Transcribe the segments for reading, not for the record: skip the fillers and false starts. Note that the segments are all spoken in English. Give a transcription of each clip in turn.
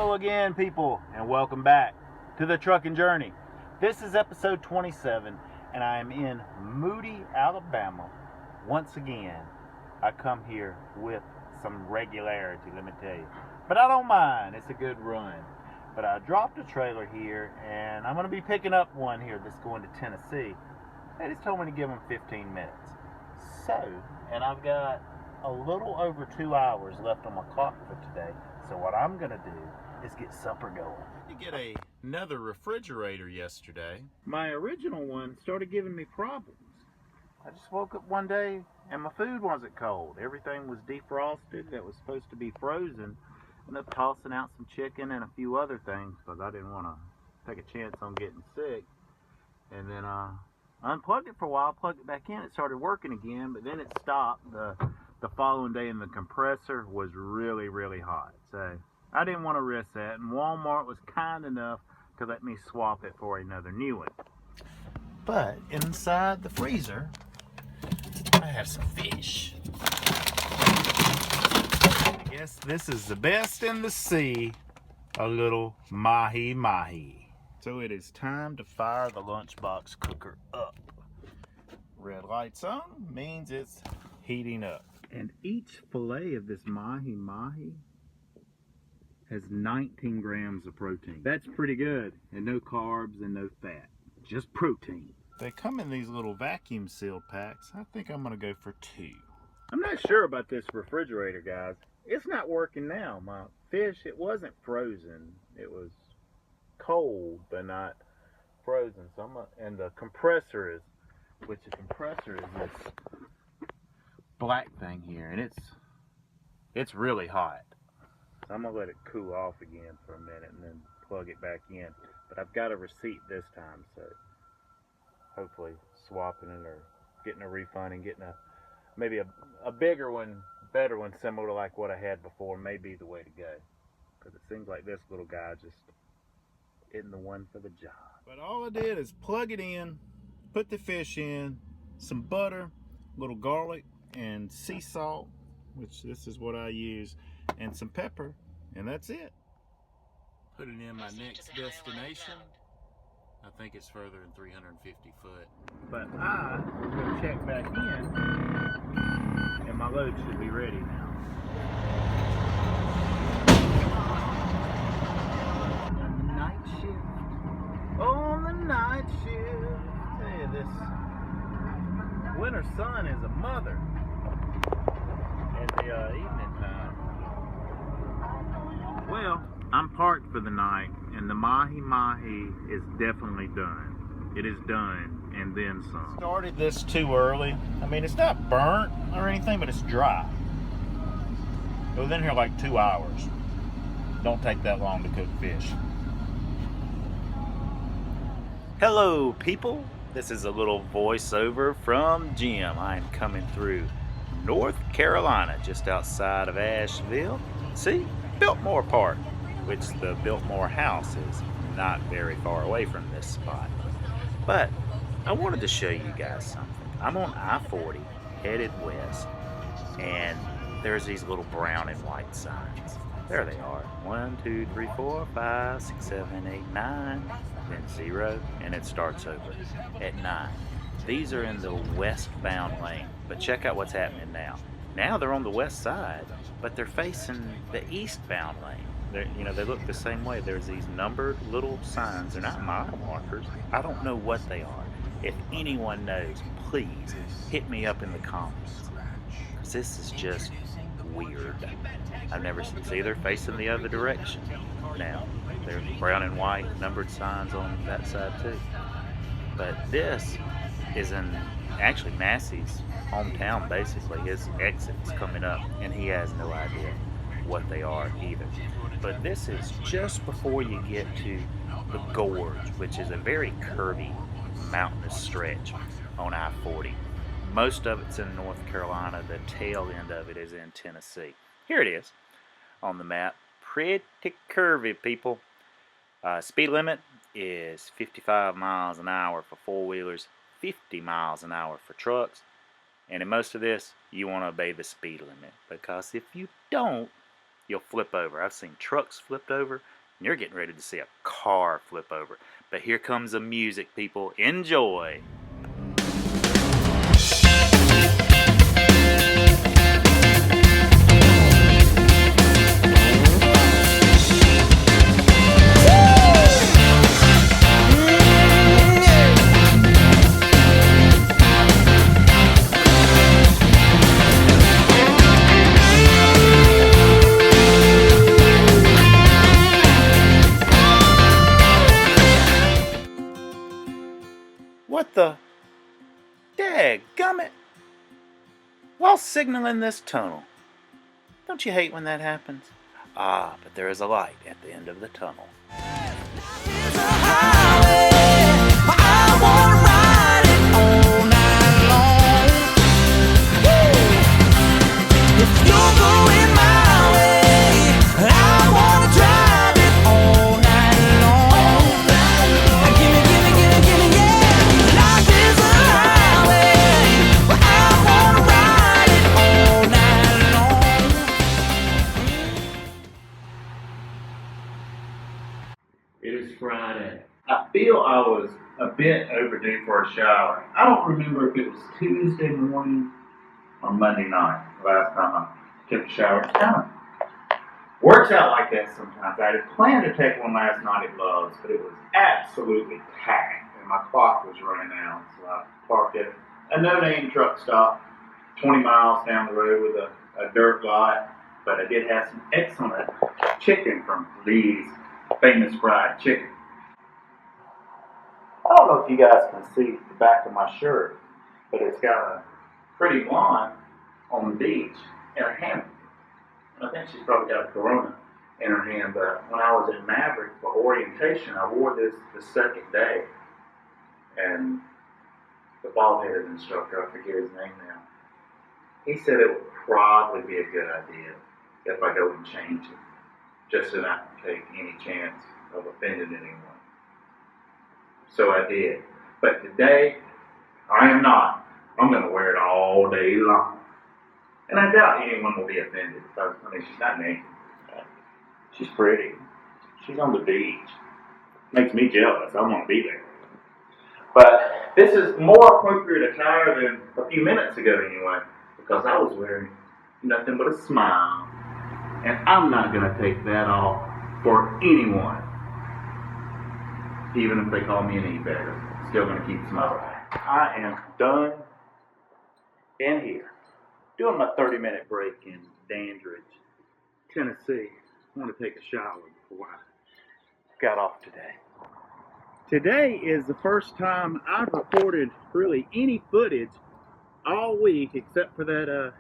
Hello again, people, and welcome back to the Truckin' Journey. This is episode 27, and I am in Moody, Alabama. Once again, I come here with some regularity, let me tell you. But I don't mind, it's a good run. But I dropped a trailer here, and I'm going to be picking up one here that's going to Tennessee. They just told me to give them 15 minutes. And I've got a little over 2 hours left on my clock for today. So what I'm going to do is get supper going. I did get another refrigerator yesterday. My original one started giving me problems. I just woke up one day and my food wasn't cold. Everything was defrosted that was supposed to be frozen. I ended up tossing out some chicken and a few other things because I didn't want to take a chance on getting sick. And then I unplugged it for a while, plugged it back in. It started working again, but then it stopped the following day, and the compressor was really, really hot. So I didn't want to risk that, and Walmart was kind enough to let me swap it for another new one. But inside the freezer, I have some fish. I guess this is the best in the sea, a little mahi-mahi. So it is time to fire the lunchbox cooker up. Red lights on means it's heating up. And each fillet of this mahi-mahi has 19 grams of protein. That's pretty good. And no carbs and no fat. Just protein. They come in these little vacuum sealed packs. I think I'm going to go for 2. I'm not sure about this refrigerator, guys. It's not working now. My fish, it wasn't frozen. It was cold, but not frozen. So and the compressor is, which the compressor is this black thing here, and it's really hot. So I'm gonna let it cool off again for a minute and then plug it back in. But I've got a receipt this time, so hopefully swapping it or getting a refund and getting maybe a bigger one, better one, similar to like what I had before may be the way to go. Because it seems like this little guy just isn't the one for the job. But all I did is plug it in, put the fish in, some butter, a little garlic, and sea salt, which this is what I use, and some pepper, and that's it. Putting in my next destination. I think it's further than 350 foot. But I will go check back in, and my load should be ready now. Night shift. On the night shift. Tell you, this winter sun is a mother. In the evening time. Well, I'm parked for the night, and the mahi-mahi is definitely done. It is done, and then some. Started this too early. I mean, it's not burnt or anything, but it's dry. It was in here like 2 hours. Don't take that long to cook fish. Hello, people. This is a little voiceover from Jim. I am coming through North Carolina, just outside of Asheville. See, Biltmore Park, which the Biltmore house is not very far away from this spot. But I wanted to show you guys something. I'm on I-40 headed west, and there's these little brown and white signs. There they are. 1, 2, 3, 4, 5, 6, 7, 8, 9, then 0, and it starts over at 9. These are in the westbound lane, but check out what's happening now. Now they're on the west side, but they're facing the eastbound lane. They look the same way. There's these numbered little signs. They're not mile markers. I don't know what they are. If anyone knows, please hit me up in the comments. Because this is just weird. I've never seen. See, they're facing the other direction now. There's brown and white numbered signs on that side too. But this is actually Massey's hometown, basically. His exit's coming up, and he has no idea what they are either. But this is just before you get to the Gorge, which is a very curvy mountainous stretch on I-40. Most of it's in North Carolina. The tail end of it is in Tennessee. Here it is on the map. Pretty curvy, people. Speed limit is 55 miles an hour for four-wheelers, 50 miles an hour for trucks. And in most of this, you want to obey the speed limit, because if you don't, you'll flip over. I've seen trucks flipped over, and you're getting ready to see a car flip over. But here comes the music, people. Enjoy. What the dadgummit? While signaling this tunnel. Don't you hate when that happens? Ah, but there is a light at the end of the tunnel. It is Friday. I feel I was a bit overdue for a shower. I don't remember if it was Tuesday morning or Monday night last time I took a shower. It kind of works out like that sometimes. I had planned to take one last night at Love's, but it was absolutely packed and my clock was running out. So I parked at a no-name truck stop 20 miles down the road with a dirt lot. But I did have some excellent chicken from Lee's famous fried chicken. I don't know if you guys can see the back of my shirt, but it's got a pretty blonde on the beach in a hammock. And I think she's probably got a Corona in her hand, but when I was at Maverick for orientation, I wore this the second day. And the bald-headed instructor, I forget his name now, he said it would probably be a good idea if I go and change it, just so that I can take any chance of offending anyone. So I did. But today, I am not. I'm going to wear it all day long. And I doubt anyone will be offended. Because, I mean, she's not naked. She's pretty. She's on the beach. Makes me jealous. I want to be there. But this is more appropriate attire than a few minutes ago anyway. Because I was wearing nothing but a smile. And I'm not going to take that off for anyone. Even if they call me an e-beggar. Still going to keep smiling. I am done in here. Doing my 30-minute break in Dandridge, Tennessee. I want to take a shower before I got off today. Today is the first time I've recorded really any footage all week except for that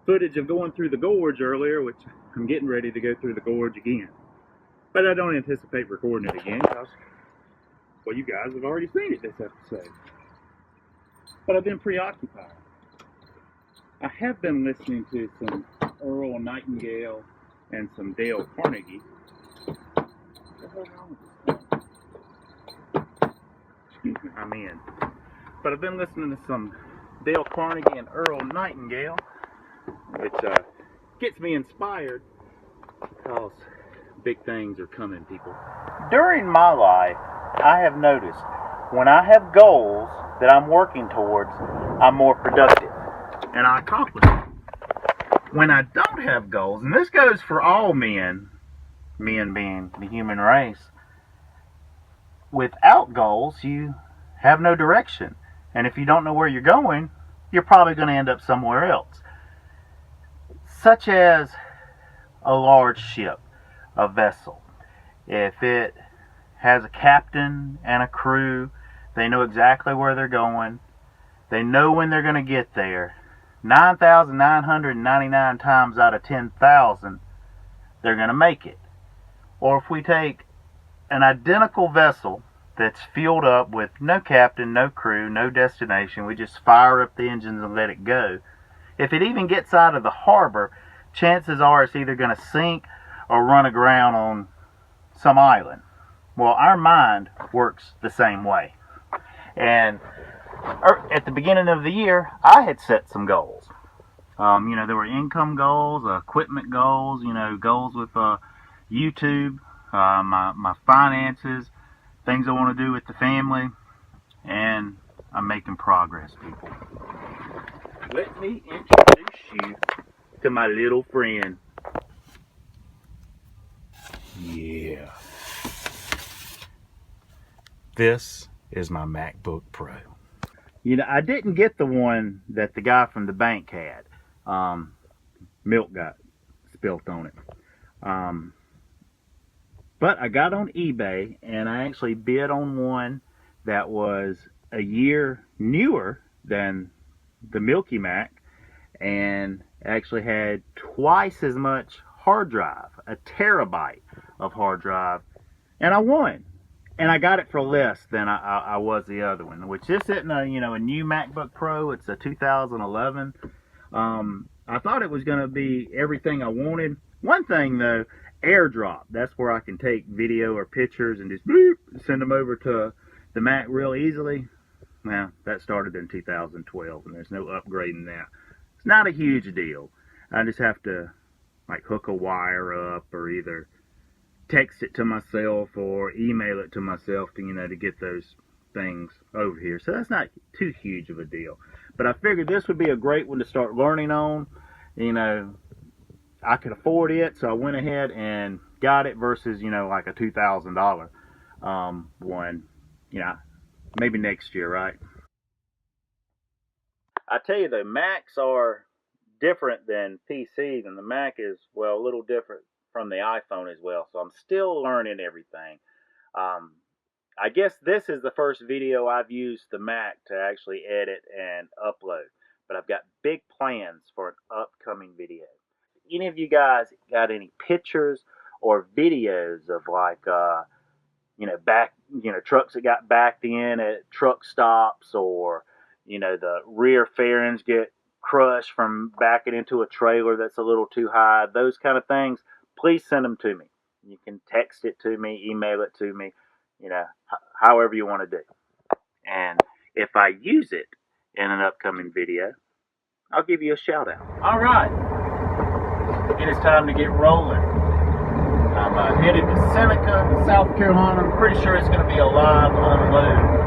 footage of going through the gorge earlier, which I'm getting ready to go through the gorge again. But I don't anticipate recording it again because, well, you guys have already seen it this episode. But I've been preoccupied. I have been listening to some Earl Nightingale and some Dale Carnegie. Excuse me, I'm in. But I've been listening to some Dale Carnegie and Earl Nightingale, which gets me inspired because big things are coming, people. During my life, I have noticed when I have goals that I'm working towards, I'm more productive and I accomplish them. When I don't have goals, and this goes for all men being the human race, without goals, you have no direction. And if you don't know where you're going, you're probably going to end up somewhere else. Such as a large ship, a vessel. If it has a captain and a crew, they know exactly where they're going. They know when they're going to get there. 9,999 times out of 10,000, they're going to make it. Or if we take an identical vessel that's fueled up with no captain, no crew, no destination, we just fire up the engines and let it go. If it even gets out of the harbor, chances are it's either going to sink or run aground on some island. Well, our mind works the same way. And at the beginning of the year, I had set some goals There were income goals, equipment goals, goals with YouTube, my finances, things I want to do with the family, and I'm making progress, people. Let me introduce you to my little friend. Yeah. This is my MacBook Pro. I didn't get the one that the guy from the bank had. Milk got spilt on it. But I got on eBay and I actually bid on one that was a year newer than the Milky Mac and actually had twice as much hard drive, a terabyte of hard drive, and I won. And I got it for less than I was the other one, which this isn't a new MacBook Pro. It's a 2011. I thought it was going to be everything I wanted. One thing though, AirDrop. That's where I can take video or pictures and just bloop, send them over to the Mac real easily. Well, that started in 2012, and there's no upgrading that. It's not a huge deal. I just have to like hook a wire up or either text it to myself or email it to myself to get those things over here. So that's not too huge of a deal. But I figured this would be a great one to start learning on. I could afford it, so I went ahead and got it versus like a $2,000 one. Maybe next year, right? I tell you though, Macs are different than PCs, and the Mac is, well, a little different from the iPhone as well. So I'm still learning everything. I guess this is the first video I've used the Mac to actually edit and upload, but I've got big plans for an upcoming video. Any of you guys got any pictures or videos of like trucks that got backed in at truck stops, or the rear fairings get crushed from backing into a trailer that's a little too high, those kind of things, please send them to me. You can text it to me, email it to me, however you want to do. And if I use it in an upcoming video, I'll give you a shout out. All right, it is time to get rolling. I'm headed to Seneca, South Carolina. I'm pretty sure it's going to be a live unload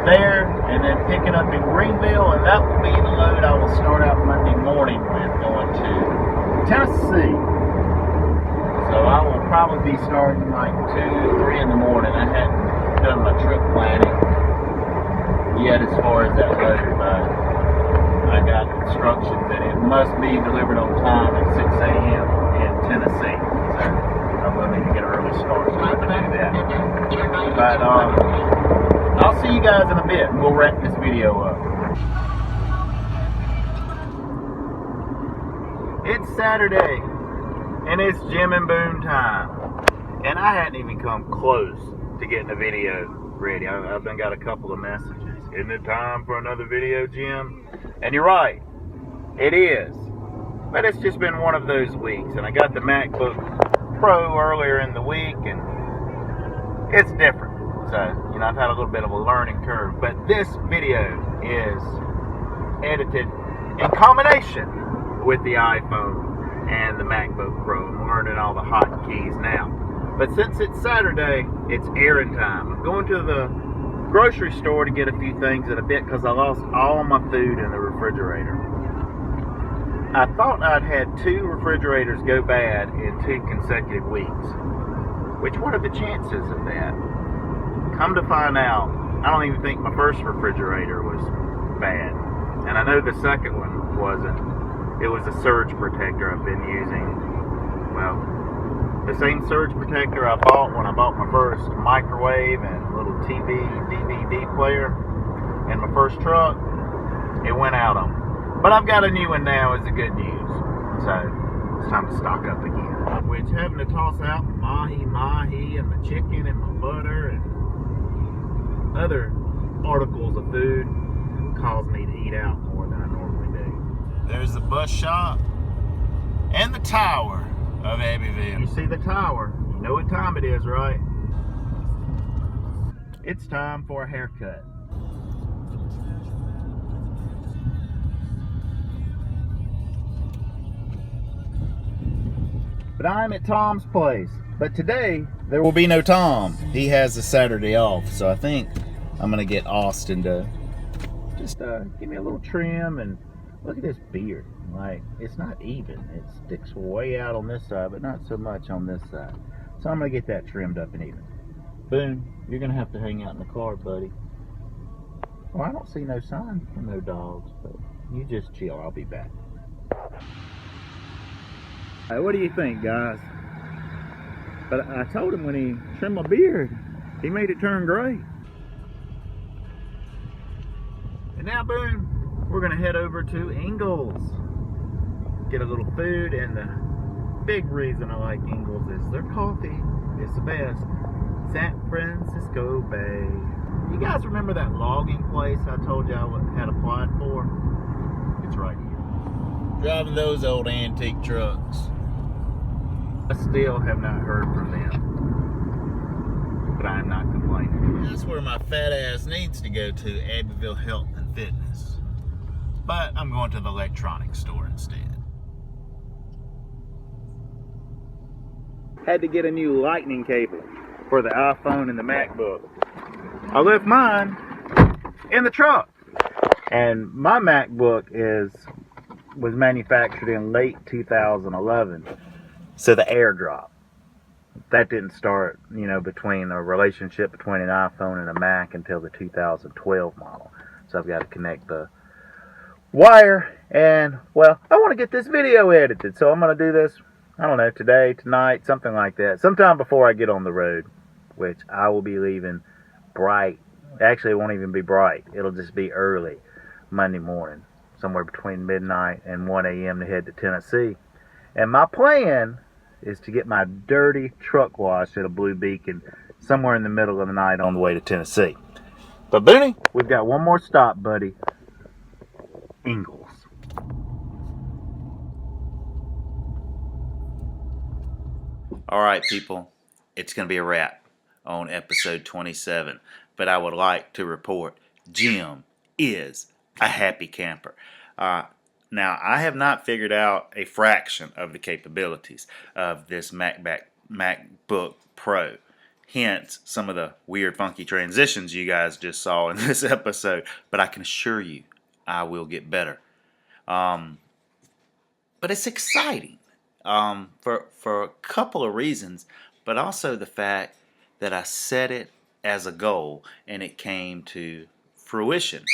there, and then picking up in Greenville, and that will be the load I will start out Monday morning with, going to Tennessee. So I will probably be starting like 2, 3 in the morning. I hadn't done my trip planning yet as far as that load, but I got instructions that it must be delivered on time at 6 a.m. in Tennessee. So I'm going to need to get an early start so I can do that. But I'll see you guys in a bit, and we'll wrap this video up. It's Saturday, and it's Jim and Boone time. And I hadn't even come close to getting a video ready. I've been got a couple of messages. Isn't it time for another video, Jim? And you're right, it is. But it's just been one of those weeks, and I got the MacBook Pro earlier in the week, and it's different. So, I've had a little bit of a learning curve, but this video is edited in combination with the iPhone and the MacBook Pro. I'm learning all the hotkeys now. But since it's Saturday, it's errand time. I'm going to the grocery store to get a few things in a bit because I lost all my food in the refrigerator. I thought I'd had 2 refrigerators go bad in 2 consecutive weeks. Which, what are the chances of that? Come to find out, I don't even think my first refrigerator was bad. And I know the second one wasn't. It was a surge protector I've been using. Well, the same surge protector I bought when I bought my first microwave and little TV, DVD player in my first truck. It went out on me. But I've got a new one now, is the good news. So, it's time to stock up again. Which, having to toss out mahi and my chicken and my butter and other articles of food caused me to eat out more than I normally do. There's the bus shop and the tower of Abbeville. You see the tower, you know what time it is, right? It's time for a haircut. But I'm at Tom's place. But today, there will be no Tom. He has a Saturday off. So I think I'm going to get Austin to just give me a little trim. And look at this beard. Like, it's not even. It sticks way out on this side, but not so much on this side. So I'm going to get that trimmed up and even. Boom. You're going to have to hang out in the car, buddy. Well, I don't see no sign for no dogs, but you just chill. I'll be back. Hey, what do you think, guys? But I told him when he trimmed my beard, he made it turn gray. And now, boom, we're going to head over to Ingles. Get a little food, and the big reason I like Ingles is their coffee is the best. San Francisco Bay. You guys remember that logging place I told you I had applied for? It's right here. Driving those old antique trucks. I still have not heard from them, but I'm not complaining. That's where my fat ass needs to go to, Abbeville Health and Fitness. But I'm going to the electronics store instead. Had to get a new lightning cable for the iPhone and the MacBook. I left mine in the truck. And my MacBook was manufactured in late 2011. So the airdrop, that didn't start, between a relationship between an iPhone and a Mac until the 2012 model. So I've got to connect the wire, and well, I want to get this video edited. So I'm going to do this, I don't know, today, tonight, something like that. Sometime before I get on the road, which I will be leaving bright. Actually, it won't even be bright. It'll just be early Monday morning, somewhere between midnight and 1 a.m. to head to Tennessee. And my plan is to get my dirty truck washed at a Blue Beacon somewhere in the middle of the night on the way to Tennessee. But Booney, we've got one more stop, buddy. Ingles. All right, people. It's going to be a wrap on episode 27. But I would like to report Jim is a happy camper. Now, I have not figured out a fraction of the capabilities of this MacBook Pro. Hence, some of the weird, funky transitions you guys just saw in this episode. But I can assure you, I will get better. But it's exciting for a couple of reasons, but also the fact that I set it as a goal and it came to fruition.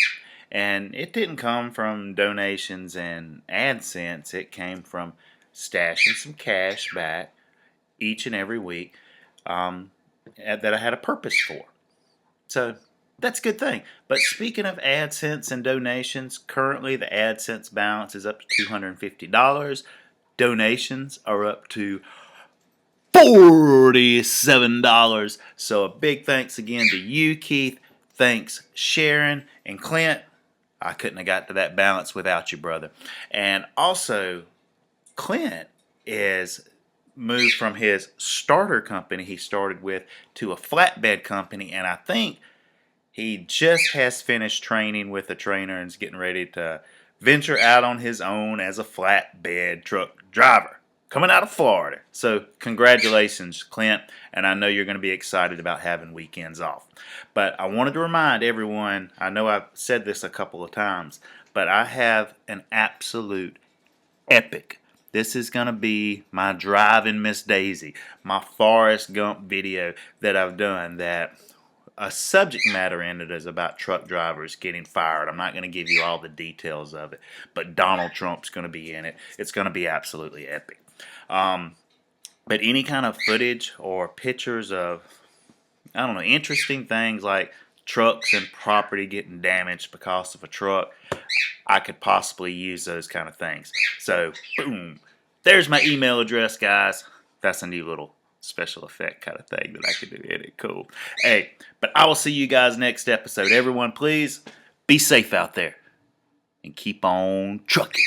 And it didn't come from donations and AdSense. It came from stashing some cash back each and every week that I had a purpose for. So that's a good thing. But speaking of AdSense and donations, currently the AdSense balance is up to $250. Donations are up to $47. So a big thanks again to you, Keith. Thanks, Sharon and Clint. I couldn't have got to that balance without you, brother. And also, Clint is moved from his starter company he started with to a flatbed company, and I think he just has finished training with a trainer and is getting ready to venture out on his own as a flatbed truck driver coming out of Florida. So congratulations, Clint, and I know you're going to be excited about having weekends off. But I wanted to remind everyone, I know I've said this a couple of times, but I have an absolute epic. This is going to be my Driving Miss Daisy, my Forrest Gump video that I've done that a subject matter in it is about truck drivers getting fired. I'm not going to give you all the details of it, but Donald Trump's going to be in it. It's going to be absolutely epic. But any kind of footage or pictures of, I don't know, interesting things like trucks and property getting damaged because of a truck, I could possibly use those kind of things. So, boom. There's my email address, guys. That's a new little special effect kind of thing that I could do. Isn't it cool? Hey, but I will see you guys next episode. Everyone, please be safe out there and keep on trucking.